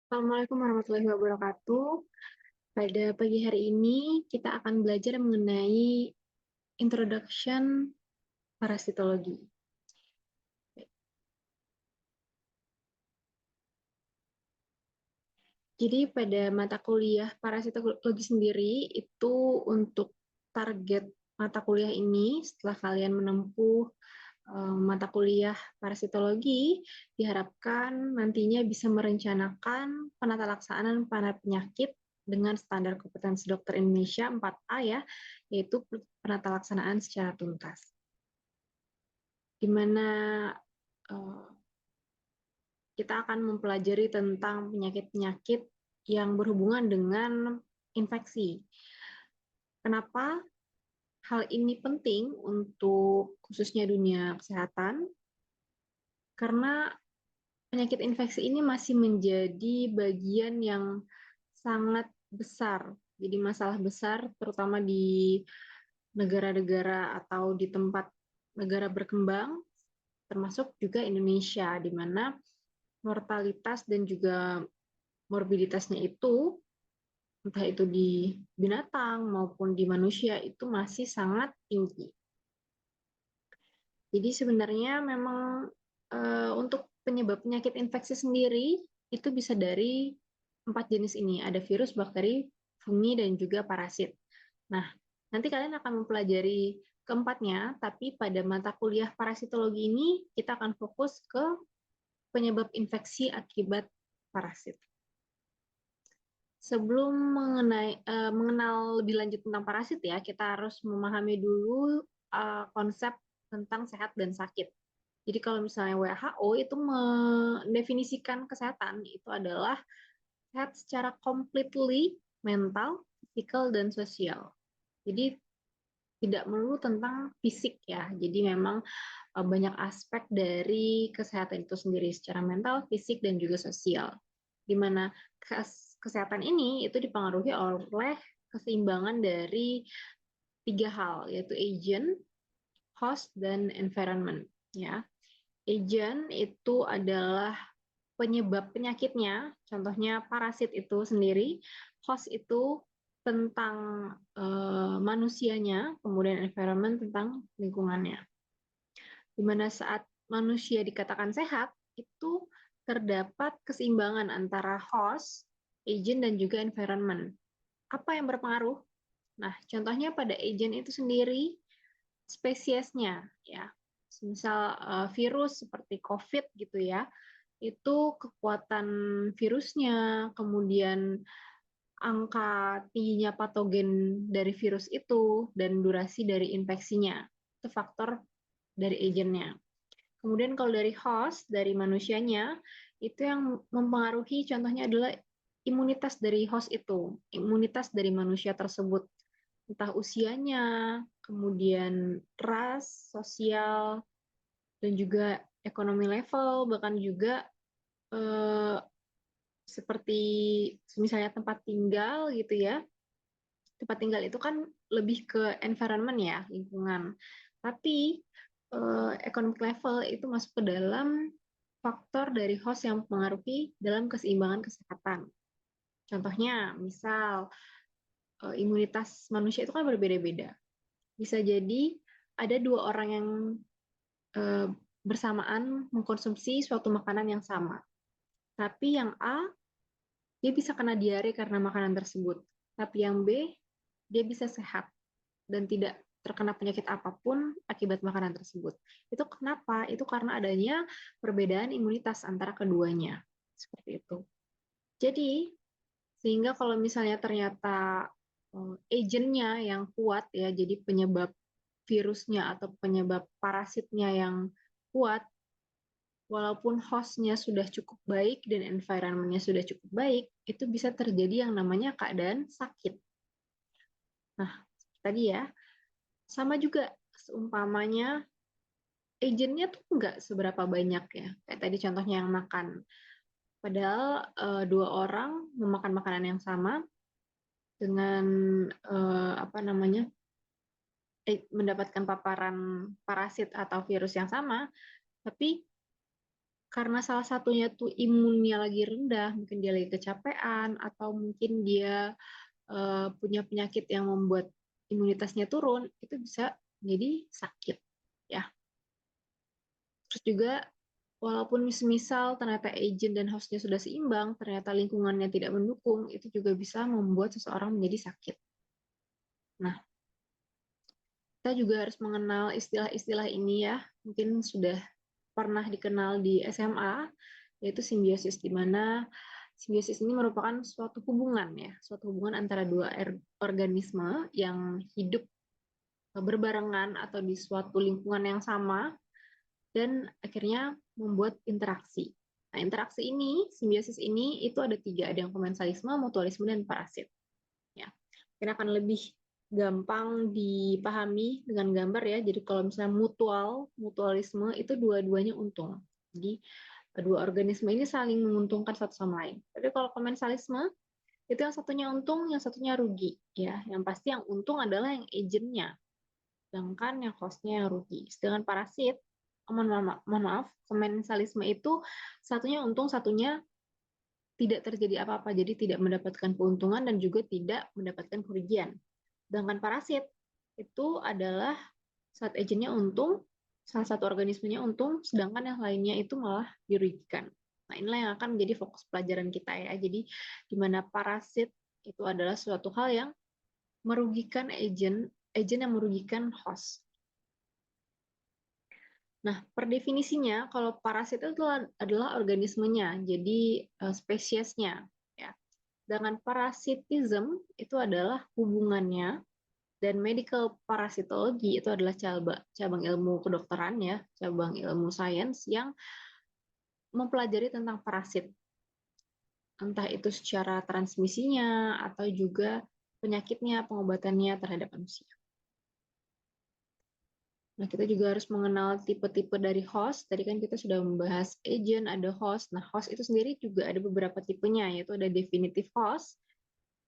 Assalamualaikum warahmatullahi wabarakatuh. Pada pagi hari ini, kita akan belajar mengenai introduction parasitologi. Jadi pada mata kuliah parasitologi sendiri, itu untuk target mata kuliah ini, setelah kalian menempuh mata kuliah parasitologi, diharapkan nantinya bisa merencanakan penata laksanaan penyakit dengan standar kompetensi dokter Indonesia 4A ya, yaitu penata laksanaan secara tuntas. Di mana uh, kita akan mempelajari tentang penyakit-penyakit yang berhubungan dengan infeksi. Kenapa hal ini penting untuk khususnya dunia kesehatan? Karena penyakit infeksi ini masih menjadi bagian yang sangat besar. Jadi masalah besar terutama di negara-negara atau di tempat negara berkembang, termasuk juga Indonesia, di mana mortalitas dan juga morbiditasnya itu, entah itu di binatang maupun di manusia, itu masih sangat tinggi. Jadi sebenarnya memang untuk penyebab penyakit infeksi sendiri itu bisa dari 4 jenis ini. Ada virus, bakteri, fungi, dan juga parasit. Nah, nanti kalian akan mempelajari keempatnya, tapi pada mata kuliah parasitologi ini kita akan fokus ke penyebab infeksi akibat parasit. Sebelum mengenal lebih lanjut tentang parasit ya, kita harus memahami dulu konsep tentang sehat dan sakit. Jadi kalau misalnya WHO itu mendefinisikan kesehatan itu adalah sehat secara completely mental, physical, dan sosial. Jadi tidak melulu tentang fisik ya. Jadi memang banyak aspek dari kesehatan itu sendiri secara mental, fisik, dan juga sosial. Di mana kesehatan ini itu dipengaruhi oleh keseimbangan dari 3 hal, yaitu agent, host, dan environment. Ya, agent itu adalah penyebab penyakitnya, contohnya parasit itu sendiri, host itu tentang manusianya, kemudian environment tentang lingkungannya. Di mana saat manusia dikatakan sehat, itu terdapat keseimbangan antara host, agent, dan juga environment. Apa yang berpengaruh? Nah, contohnya pada agent itu sendiri, spesiesnya, ya. Misal virus seperti COVID gitu ya, itu kekuatan virusnya, kemudian angka tingginya patogen dari virus itu, dan durasi dari infeksinya. Itu faktor dari agentnya. Kemudian kalau dari host, dari manusianya, itu yang mempengaruhi contohnya adalah imunitas dari host itu, imunitas dari manusia tersebut. Entah usianya, kemudian ras, sosial, dan juga ekonomi level, bahkan juga eh, seperti misalnya tempat tinggal gitu ya. Tempat tinggal itu kan lebih ke environment ya, lingkungan. Tapi economic level itu masuk ke dalam faktor dari host yang mempengaruhi dalam keseimbangan kesehatan. Contohnya, misal imunitas manusia itu kan berbeda-beda. Bisa jadi ada 2 orang yang eh, bersamaan mengkonsumsi suatu makanan yang sama. Tapi yang A, dia bisa kena diare karena makanan tersebut. Tapi yang B, dia bisa sehat dan tidak terkena penyakit apapun akibat makanan tersebut. Itu kenapa? Itu karena adanya perbedaan imunitas antara keduanya. Seperti itu. Jadi, sehingga kalau misalnya ternyata agentnya yang kuat ya, jadi penyebab virusnya atau penyebab parasitnya yang kuat, walaupun hostnya sudah cukup baik dan environmentnya sudah cukup baik, itu bisa terjadi yang namanya keadaan sakit. Nah, tadi ya, sama juga seumpamanya agentnya tuh nggak seberapa banyak ya. Kayak tadi contohnya yang makan. Padahal 2 orang memakan makanan yang sama dengan apa namanya mendapatkan paparan parasit atau virus yang sama, tapi karena salah satunya tuh imunnya lagi rendah, mungkin dia lagi kecapean, atau mungkin dia punya penyakit yang membuat imunitasnya turun, itu bisa menjadi sakit, ya. Terus juga, walaupun semisal ternyata agent dan hostnya sudah seimbang, ternyata lingkungannya tidak mendukung, itu juga bisa membuat seseorang menjadi sakit. Nah, kita juga harus mengenal istilah-istilah ini ya, mungkin sudah pernah dikenal di SMA, yaitu simbiosis, di mana simbiosis ini merupakan suatu hubungan ya, suatu hubungan antara dua organisme yang hidup berbarengan atau di suatu lingkungan yang sama dan akhirnya membuat interaksi. Nah, interaksi ini, simbiosis ini itu ada tiga, ada yang komensalisme, mutualisme, dan parasit. Ya, mungkin akan lebih gampang dipahami dengan gambar ya. Jadi kalau misalnya mutualisme itu dua-duanya untung. Jadi dua organisme ini saling menguntungkan satu sama lain. Tapi kalau komensalisme itu yang satunya untung, yang satunya rugi. Ya, yang pasti yang untung adalah yang agentnya, sedangkan yang hostnya yang rugi. Sedangkan parasit, mohon maaf, komensalisme itu satunya untung, satunya tidak terjadi apa-apa, jadi tidak mendapatkan keuntungan dan juga tidak mendapatkan kerugian. Sedangkan parasit itu adalah saat agentnya untung, salah satu organismenya untung, sedangkan yang lainnya itu malah dirugikan. Nah, inilah yang akan menjadi fokus pelajaran kita ya. Jadi, di mana parasit itu adalah suatu hal yang merugikan agent, agent yang merugikan host. Nah, per definisinya, kalau parasit itu adalah organismenya, jadi spesiesnya. Ya. Sedangkan parasitism itu adalah hubungannya, dan medical parasitologi itu adalah cabang ilmu kedokteran ya, cabang ilmu sains yang mempelajari tentang parasit. Entah itu secara transmisinya atau juga penyakitnya, pengobatannya terhadap manusia. Nah, kita juga harus mengenal tipe-tipe dari host. Tadi kan kita sudah membahas agent, ada host. Nah, host itu sendiri juga ada beberapa tipenya, yaitu ada definitive host,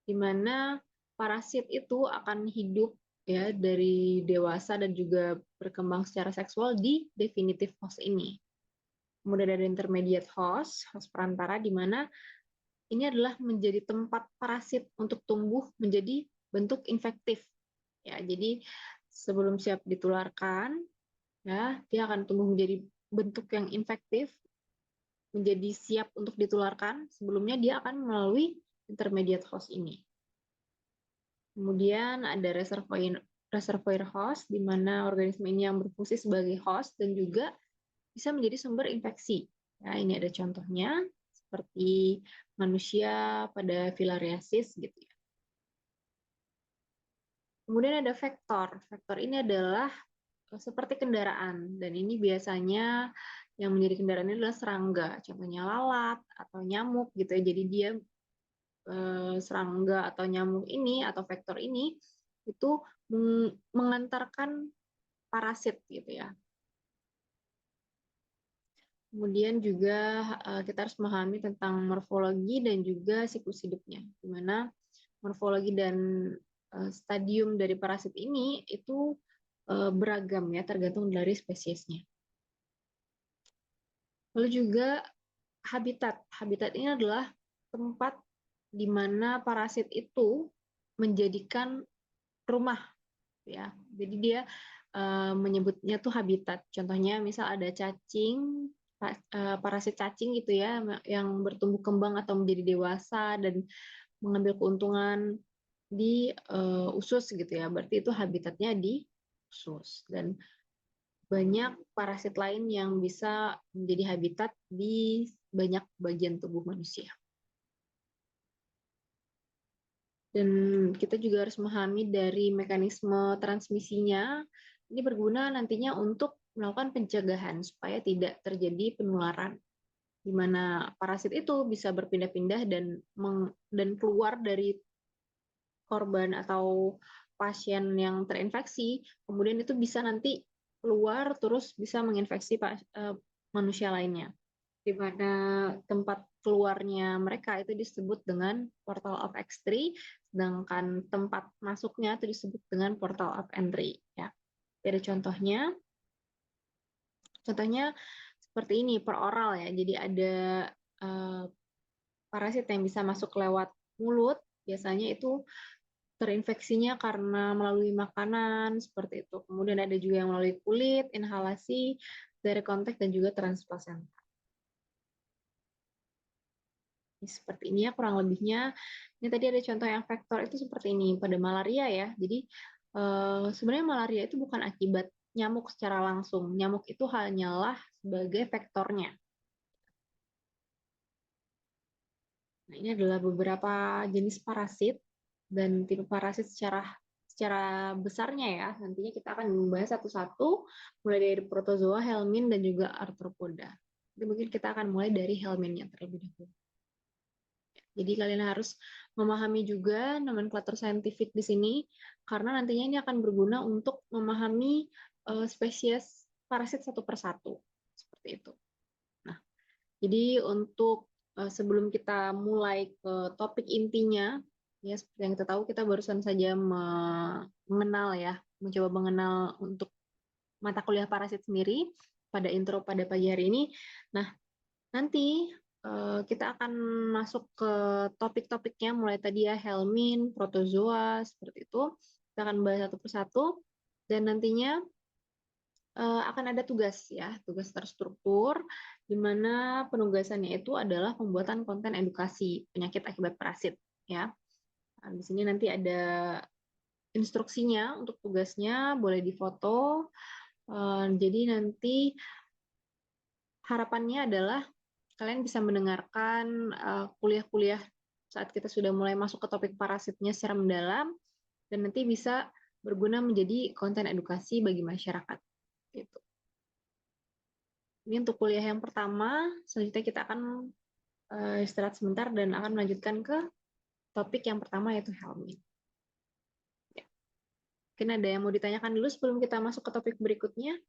di mana parasit itu akan hidup ya dari dewasa dan juga berkembang secara seksual di definitive host ini. Kemudian ada intermediate host, host perantara, di mana ini adalah menjadi tempat parasit untuk tumbuh menjadi bentuk infektif. Ya, jadi sebelum siap ditularkan, ya, dia akan tumbuh menjadi bentuk yang infektif, menjadi siap untuk ditularkan. Sebelumnya dia akan melalui intermediate host ini. Kemudian ada reservoir host, di mana organisme ini yang berfungsi sebagai host dan juga bisa menjadi sumber infeksi. Ya, ini ada contohnya, seperti manusia pada filariasis gitu ya. Kemudian ada vektor. Vektor ini adalah seperti kendaraan, dan ini biasanya yang menjadi kendaraan ini adalah serangga, contohnya lalat atau nyamuk gitu ya. Jadi dia serangga atau nyamuk ini atau vektor ini itu mengantarkan parasit gitu ya. Kemudian juga kita harus memahami tentang morfologi dan juga siklus hidupnya, di mana morfologi dan stadium dari parasit ini itu beragam ya, tergantung dari spesiesnya. Lalu juga habitat. Habitat ini adalah tempat di mana parasit itu menjadikan rumah ya. Jadi dia menyebutnya tuh habitat. Contohnya misal ada cacing, parasit cacing gitu ya, yang bertumbuh kembang atau menjadi dewasa dan mengambil keuntungan di usus gitu ya. Berarti itu habitatnya di usus. Dan banyak parasit lain yang bisa menjadi habitat di banyak bagian tubuh manusia. Dan kita juga harus memahami dari mekanisme transmisinya. Ini berguna nantinya untuk melakukan pencegahan supaya tidak terjadi penularan, di mana parasit itu bisa berpindah-pindah dan keluar dari korban atau pasien yang terinfeksi, kemudian itu bisa nanti keluar terus bisa menginfeksi manusia lainnya, di mana tempat keluarnya mereka itu disebut dengan portal of X3, sedangkan tempat masuknya itu disebut dengan portal of entry. Ya, ada contohnya seperti ini per oral ya. Jadi ada parasit yang bisa masuk lewat mulut, biasanya itu terinfeksinya karena melalui makanan seperti itu. Kemudian ada juga yang melalui kulit, inhalasi, dari kontak dan juga transplasenta. Seperti ini ya kurang lebihnya. Ini tadi ada contoh yang vektor itu seperti ini pada malaria ya. Jadi sebenarnya malaria itu bukan akibat nyamuk secara langsung. Nyamuk itu hanyalah sebagai vektornya. Nah, ini adalah beberapa jenis parasit dan tipe parasit secara besarnya ya. Nantinya kita akan membahas satu-satu, mulai dari protozoa, helmin, dan juga arthropoda. Jadi mungkin kita akan mulai dari helminnya terlebih dahulu. Jadi kalian harus memahami juga nomenklatur saintifik di sini, karena nantinya ini akan berguna untuk memahami spesies parasit satu persatu. Seperti itu. Nah, jadi untuk sebelum kita mulai ke topik intinya, ya seperti yang kita tahu kita barusan saja mengenal ya, mencoba mengenal untuk mata kuliah parasit sendiri pada intro pada pagi hari ini. Nah, nanti kita akan masuk ke topik-topiknya mulai tadi ya helmin, protozoa seperti itu. Kita akan bahas satu persatu dan nantinya akan ada tugas ya, tugas terstruktur di mana penugasannya itu adalah pembuatan konten edukasi penyakit akibat parasit ya. Nah, di sini nanti ada instruksinya untuk tugasnya, boleh difoto. Jadi nanti harapannya adalah kalian bisa mendengarkan kuliah-kuliah saat kita sudah mulai masuk ke topik parasitnya secara mendalam dan nanti bisa berguna menjadi konten edukasi bagi masyarakat. Gitu. Ini untuk kuliah yang pertama, selanjutnya kita akan istirahat sebentar dan akan melanjutkan ke topik yang pertama yaitu helmin. Ya. Mungkin ada yang mau ditanyakan dulu sebelum kita masuk ke topik berikutnya?